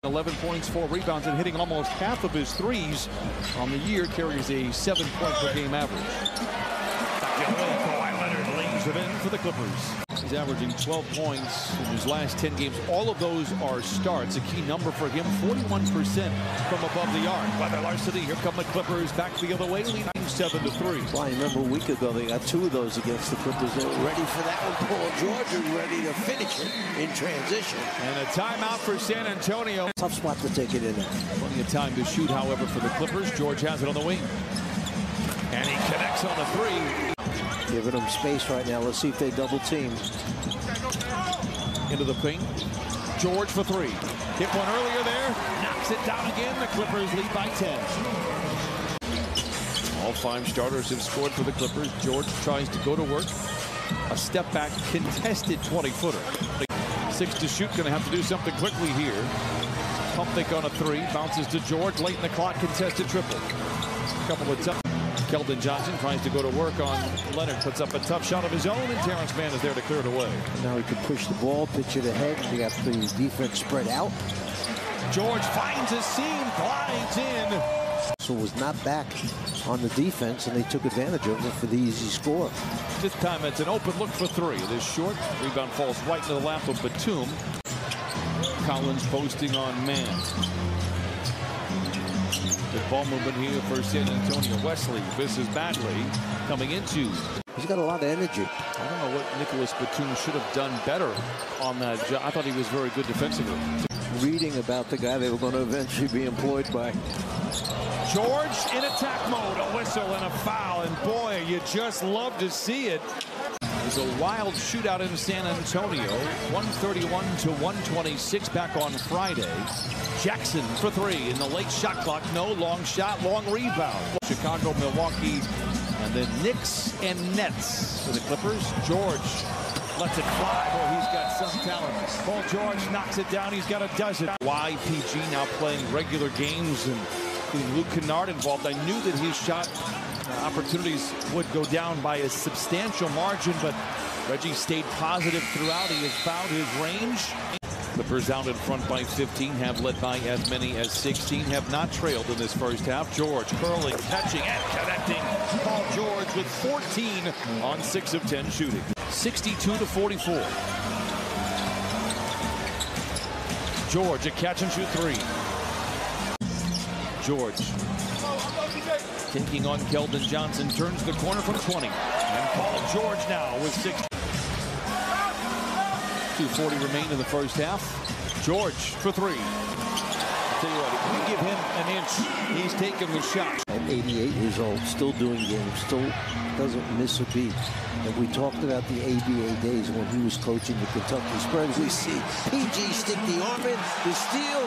11 points, 4 rebounds, and hitting almost half of his threes on the year. Carries a 7-point per game average. Kawhi Leonard lays it in for the Clippers. He's averaging 12 points in his last 10 games. All of those are starts. A key number for him, 41% from above the arc. Weather Larceny, here come the Clippers back the other way, leading 7-3. Well, I remember a week ago they got 2 of those against the Clippers. They were ready for that one. Paul George was ready to finish it in transition. And a timeout for San Antonio. Tough spot to take it in there. Plenty of time to shoot, however, for the Clippers. George has it on the wing. And he connects on the 3. Giving them space right now. Let's see if they double team. Into the paint. George for 3. Hit one earlier there. Knocks it down again. The Clippers lead by 10. All 5 starters have scored for the Clippers. George tries to go to work. A step back contested 20-footer. 6 to shoot. Going to have to do something quickly here. Pump fake on a 3. Bounces to George. Late in the clock. Contested triple. A couple of tough. Keldon Johnson tries to go to work on Leonard. Puts up a tough shot of his own, and Terrence Mann is there to clear it away. Now he can push the ball, pitch it ahead. They got the defense spread out. George finds a seam, glides in. So was not back on the defense, and they took advantage of it for the easy score. This time it's an open look for 3. It is short. Rebound falls right into the lap of Batum. Collins posting on Mann. The ball movement here for San Antonio. Wesley misses badly coming into. He's got a lot of energy. I don't know what Nicholas Batum should have done better on that job. I thought he was very good defensively. Reading about the guy they were going to eventually be employed by. George in attack mode. A whistle and a foul. And boy, you just love to see it. It was a wild shootout in San Antonio. 131 to 126 back on Friday. Jackson for 3 in the late shot clock. No, long shot, long rebound. Chicago, Milwaukee, and then Knicks and Nets for the Clippers. George lets it fly. Boy, he's got some talent. Paul George knocks it down. He's got a dozen. YPG now playing regular games, and with Luke Kennard involved. I knew that his shot opportunities would go down by a substantial margin, but Reggie stayed positive throughout. He has found his range. Clippers out in front by 15, have led by as many as 16, have not trailed in this first half. George curling, catching, and connecting. Paul George with 14 on 6 of 10 shooting. 62 to 44. George, a catch and shoot 3. George taking on Keldon Johnson, turns the corner from 20. And Paul George now with 6. 2:40 remain in the first half. George for 3. I'll tell you what, if you give him an inch, he's taking the shot. At 88 years old, still doing games, still doesn't miss a beat. And we talked about the ABA days when he was coaching the Kentucky Spurs. We see PG stick the arm in, the steal,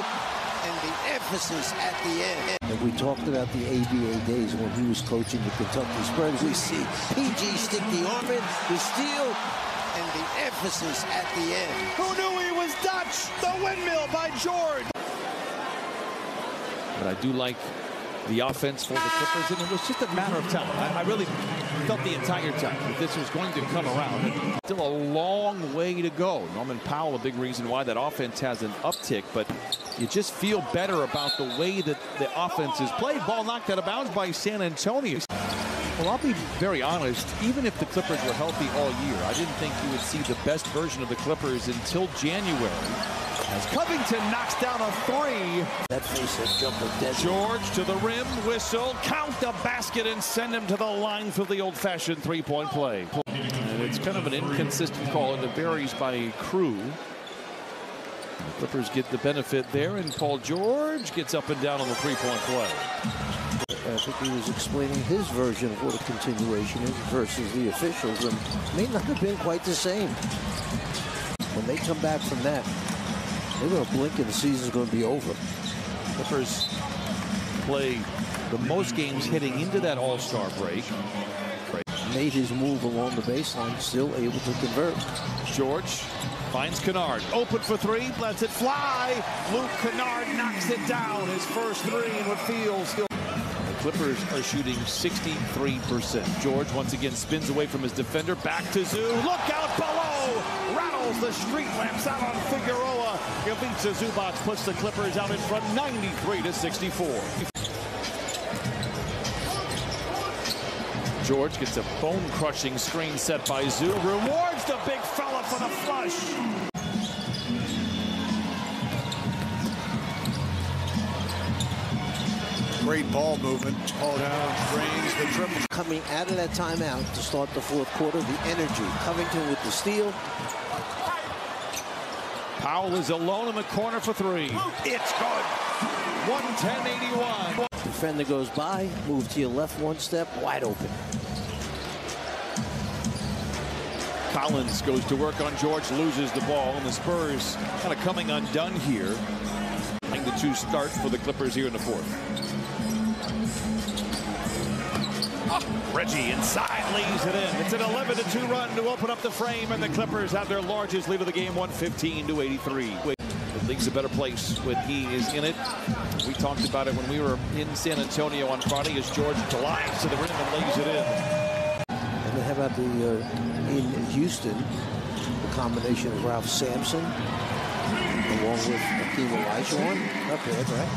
and the emphasis at the end. And we talked about the ABA days when he was coaching the Kentucky Spurs. We see PG stick the arm in, the steal, and the emphasis at the end. Who knew he was Dutch? The windmill by George. But I do like the offense for the Clippers, and it was just a matter of time. I really felt the entire time that this was going to come around. Still a long way to go. Norman Powell, a big reason why that offense has an uptick, but you just feel better about the way that the offense is played. Ball knocked out of bounds by San Antonio. Well, I'll be very honest, even if the Clippers were healthy all year, I didn't think you would see the best version of the Clippers until January. As Covington knocks down a 3. That face has jumped a dead. George to the rim, whistle, count the basket, and send him to the line for the old-fashioned three-point play. And it's kind of an inconsistent call, and it varies by crew. The Clippers get the benefit there, and Paul George gets up and down on the three-point play. I think he was explaining his version of what a continuation is versus the officials, and it may not have been quite the same. When they come back from that, they're going to blink and the season's going to be over. Clippers play the most games heading into that All-Star break. Made his move along the baseline, still able to convert. George finds Kennard, open for 3, lets it fly. Luke Kennard knocks it down. His first 3 in what feels still. Clippers are shooting 63%. George once again spins away from his defender. Back to Zoo. Look out below! Rattles the street lamps out on Figueroa. Ivica Zubac puts the Clippers out in front 93-64. George gets a bone-crushing screen set by Zoo. Rewards the big fella for the flush. Great ball movement. Ball down, brings the triple. Coming out of that timeout to start the fourth quarter, the energy. Covington with the steal. Powell is alone in the corner for three. It's good. 110-81. Defender goes by, move to your left one step, wide open. Collins goes to work on George, loses the ball, and the Spurs kind of coming undone here. The two start for the Clippers here in the fourth. Reggie inside lays it in. It's an 11-2 run to open up the frame, and the Clippers have their largest lead of the game, 115-83. The league's a better place when he is in it. We talked about it when we were in San Antonio on Friday as George glides to the rim and lays it in. And then how about in Houston, the combination of Ralph Sampson along with Hakeem Olajuwon. Okay, that's right.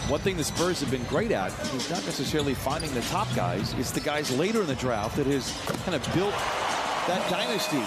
One thing the Spurs have been great at is not necessarily finding the top guys. It's the guys later in the draft that has kind of built that dynasty.